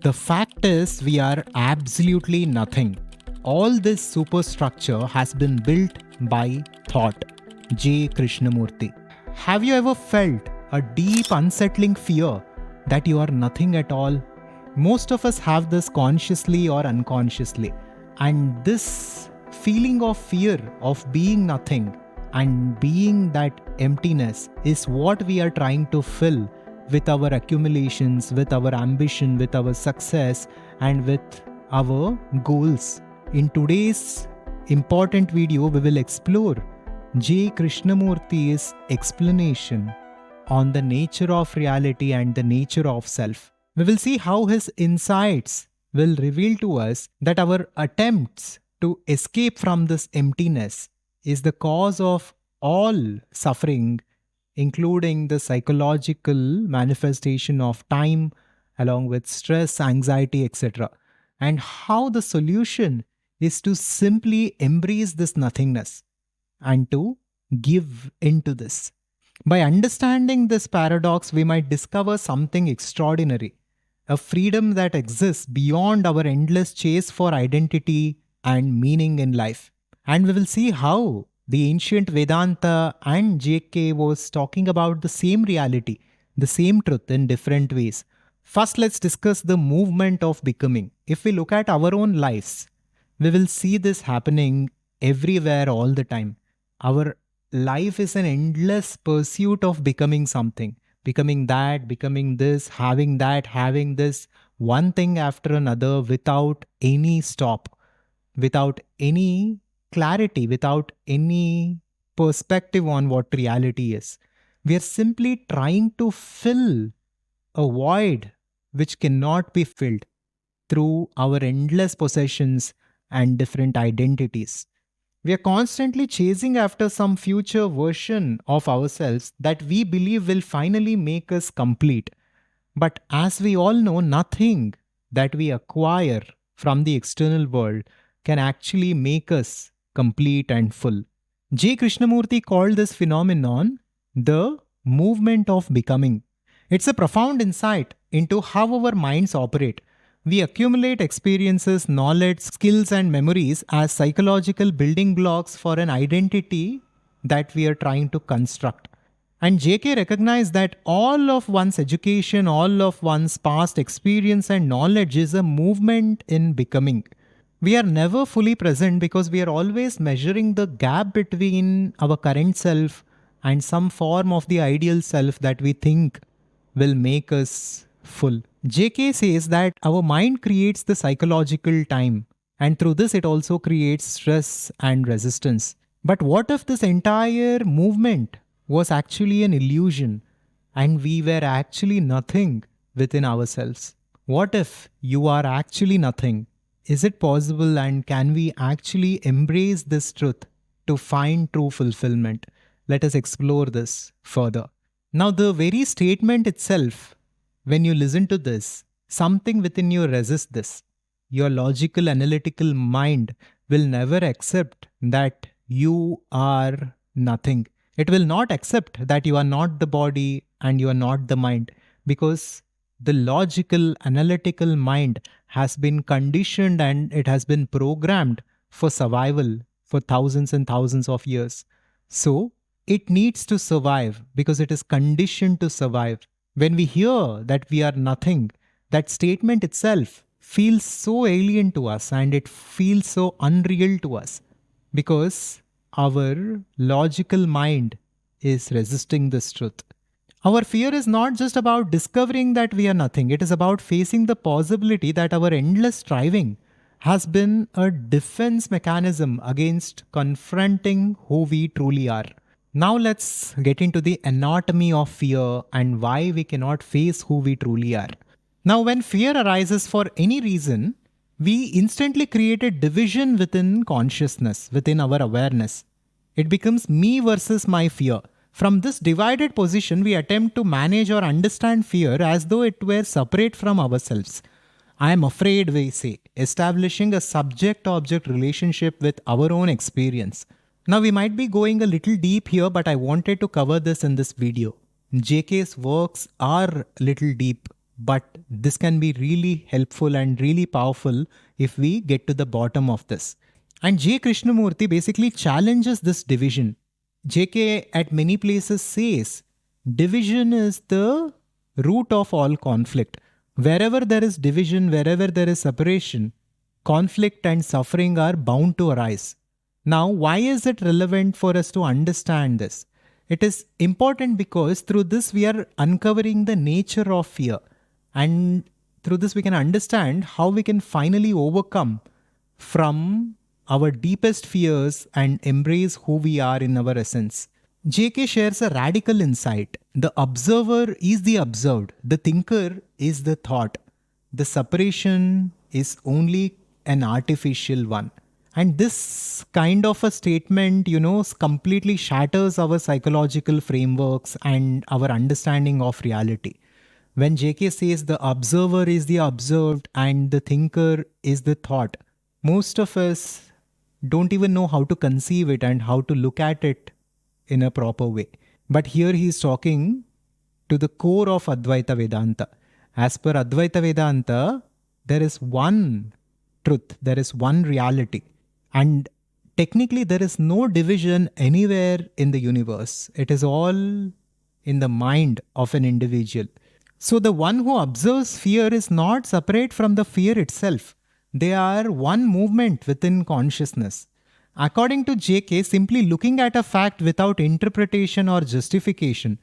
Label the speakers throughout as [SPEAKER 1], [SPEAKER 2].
[SPEAKER 1] The fact is, we are absolutely nothing. All this superstructure has been built by thought. J. Krishnamurti. Have you ever felt a deep, unsettling fear that you are nothing at all? Most of us have this consciously or unconsciously. And this feeling of fear of being nothing and being that emptiness is what we are trying to fill with our accumulations, with our ambition, with our success, and with our goals. In today's important video, we will explore J. Krishnamurti's explanation on the nature of reality and the nature of self. We will see how his insights will reveal to us that our attempts to escape from this emptiness is the cause of all suffering, including the psychological manifestation of time, along with stress, anxiety, etc. And how the solution is to simply embrace this nothingness and to give into this. By understanding this paradox, we might discover something extraordinary, a freedom that exists beyond our endless chase for identity and meaning in life. And we will see how the ancient Vedanta and JK was talking about the same reality, the same truth in different ways. First, let's discuss the movement of becoming. If we look at our own lives, we will see this happening everywhere all the time. Our life is an endless pursuit of becoming something, becoming that, becoming this, having that, having this, one thing after another without any stop, without any clarity, without any perspective on what reality is. We are simply trying to fill a void which cannot be filled through our endless possessions and different identities. We are constantly chasing after some future version of ourselves that we believe will finally make us complete. But as we all know, nothing that we acquire from the external world can actually make us complete and full. J. Krishnamurti called this phenomenon the movement of becoming. It's a profound insight into how our minds operate. We accumulate experiences, knowledge, skills, and memories as psychological building blocks for an identity that we are trying to construct. And JK recognized that all of one's education, all of one's past experience and knowledge is a movement in becoming. We are never fully present because we are always measuring the gap between our current self and some form of the ideal self that we think will make us full. JK says that our mind creates the psychological time, and through this it also creates stress and resistance. But what if this entire movement was actually an illusion and we were actually nothing within ourselves? What if you are actually nothing? Is it possible, and can we actually embrace this truth to find true fulfillment? Let us explore this further. Now, the very statement itself, when you listen to this, something within you resists this. Your logical, analytical mind will never accept that you are nothing. It will not accept that you are not the body and you are not the mind, because the logical, analytical mind has been conditioned and it has been programmed for survival for thousands and thousands of years. So, it needs to survive because it is conditioned to survive. When we hear that we are nothing, that statement itself feels so alien to us and it feels so unreal to us because our logical mind is resisting this truth. Our fear is not just about discovering that we are nothing. It is about facing the possibility that our endless striving has been a defense mechanism against confronting who we truly are. Now let's get into the anatomy of fear and why we cannot face who we truly are. Now, when fear arises for any reason, we instantly create a division within consciousness, within our awareness. It becomes me versus my fear. From this divided position, we attempt to manage or understand fear as though it were separate from ourselves. I am afraid, we say, establishing a subject-object relationship with our own experience. Now, we might be going a little deep here, but I wanted to cover this in this video. JK's works are little deep. but this can be really helpful and really powerful if we get to the bottom of this. And J. Krishnamurti basically challenges this division. JK at many places says division is the root of all conflict. Wherever there is division, wherever there is separation, conflict and suffering are bound to arise. Now, why is it relevant for us to understand this? It is important because through this we are uncovering the nature of fear. And through this we can understand how we can finally overcome from our deepest fears and embrace who we are in our essence. JK shares a radical insight. The observer is the observed, the thinker is the thought. The separation is only an artificial one. And this kind of a statement, completely shatters our psychological frameworks and our understanding of reality. When JK says the observer is the observed and the thinker is the thought, most of us don't even know how to conceive it and how to look at it in a proper way. But here he is talking to the core of Advaita Vedanta. As per Advaita Vedanta, there is one truth, there is one reality. And technically, there is no division anywhere in the universe. It is all in the mind of an individual. So the one who observes fear is not separate from the fear itself. They are one movement within consciousness. According to JK, simply looking at a fact without interpretation or justification,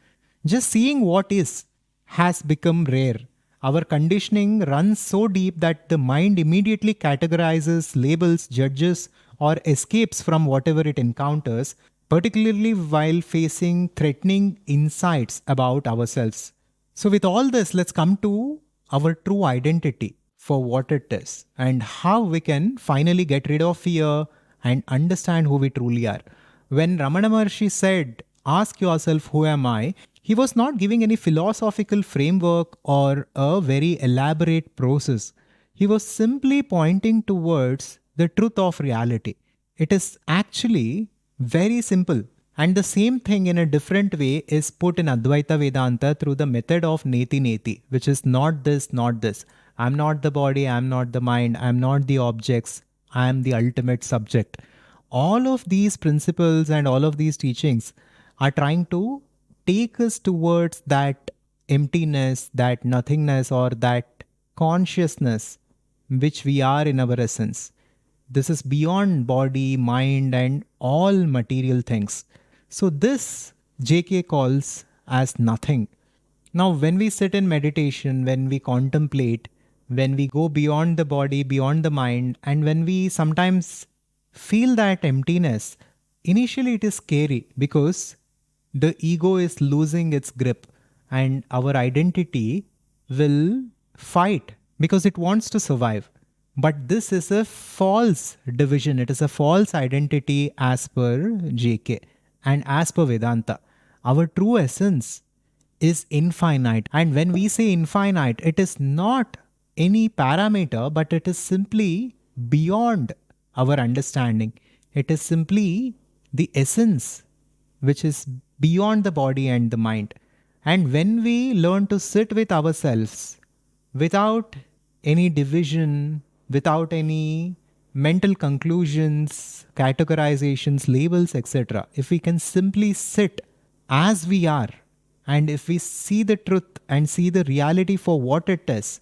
[SPEAKER 1] just seeing what is, has become rare. Our conditioning runs so deep that the mind immediately categorizes, labels, judges, or escapes from whatever it encounters, particularly while facing threatening insights about ourselves. So with all this, let's come to our true identity for what it is and how we can finally get rid of fear and understand who we truly are. When Ramana Maharshi said, "Ask yourself, who am I?" he was not giving any philosophical framework or a very elaborate process. He was simply pointing towards the truth of reality. It is actually very simple. And the same thing in a different way is put in Advaita Vedanta through the method of neti neti, which is not this, not this. I'm not the body, I'm not the mind, I'm not the objects, I am the ultimate subject. All of these principles and all of these teachings are trying to take us towards that emptiness, that nothingness, or that consciousness which we are in our essence. This is beyond body, mind, and all material things. So this JK calls as nothing. Now, when we sit in meditation, when we contemplate, when we go beyond the body, beyond the mind, and when we sometimes feel that emptiness, initially it is scary because the ego is losing its grip and our identity will fight because it wants to survive. But this is a false division. It is a false identity as per JK and as per Vedanta. Our true essence is infinite. And when we say infinite, it is not any parameter, but it is simply beyond our understanding. It is simply the essence which is beyond the body and the mind. And when we learn to sit with ourselves without any division, without any mental conclusions, categorizations, labels, etc., if we can simply sit as we are, and if we see the truth and see the reality for what it is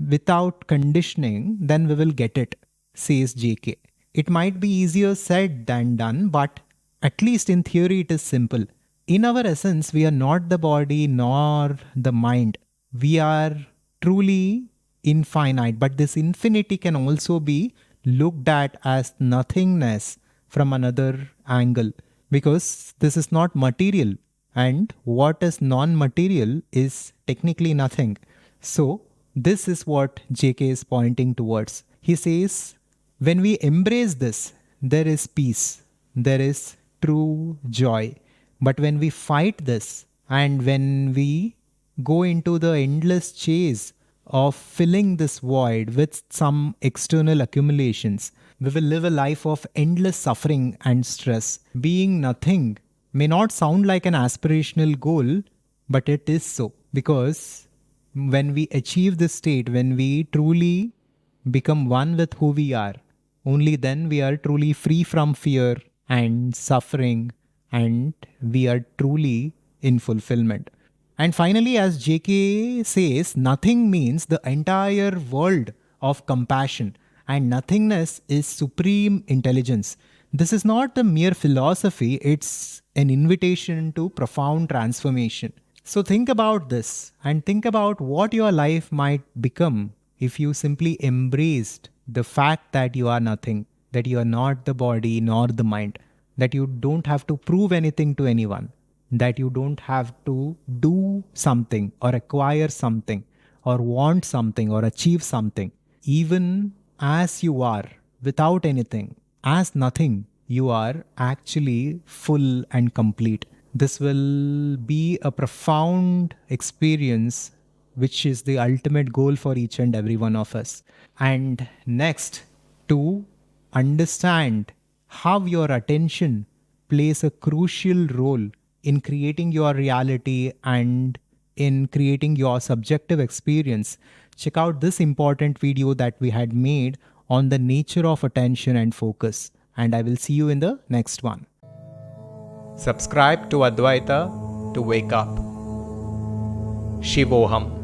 [SPEAKER 1] without conditioning, then we will get it, says JK. It might be easier said than done, but at least in theory it is simple. In our essence, we are not the body nor the mind. We are truly infinite, but this infinity can also be looked at as nothingness from another angle, because this is not material, and what is non-material is technically nothing. So this is what JK is pointing towards. He says, when we embrace this, there is peace, there is true joy. But when we fight this, and when we go into the endless chase of filling this void with some external accumulations, we will live a life of endless suffering and stress. Being nothing may not sound like an aspirational goal, but it is so, because When we achieve this state, when we truly become one with who we are, only then we are truly free from fear and suffering, and we are truly in fulfillment. And finally, as JK says, nothing means the entire world of compassion, and nothingness is supreme intelligence. This is not a mere philosophy, it's an invitation to profound transformation. So think about this and think about what your life might become if you simply embraced the fact that you are nothing, that you are not the body nor the mind, that you don't have to prove anything to anyone, that you don't have to do something or acquire something or want something or achieve something. Even as you are, without anything, as nothing, you are actually full and complete. This will be a profound experience, which is the ultimate goal for each and every one of us. And next, to understand how your attention plays a crucial role in creating your reality and in creating your subjective experience, check out this important video that we had made on the nature of attention and focus. And I will see you in the next one. Subscribe to Adhvaitha to wake up. Shivoham.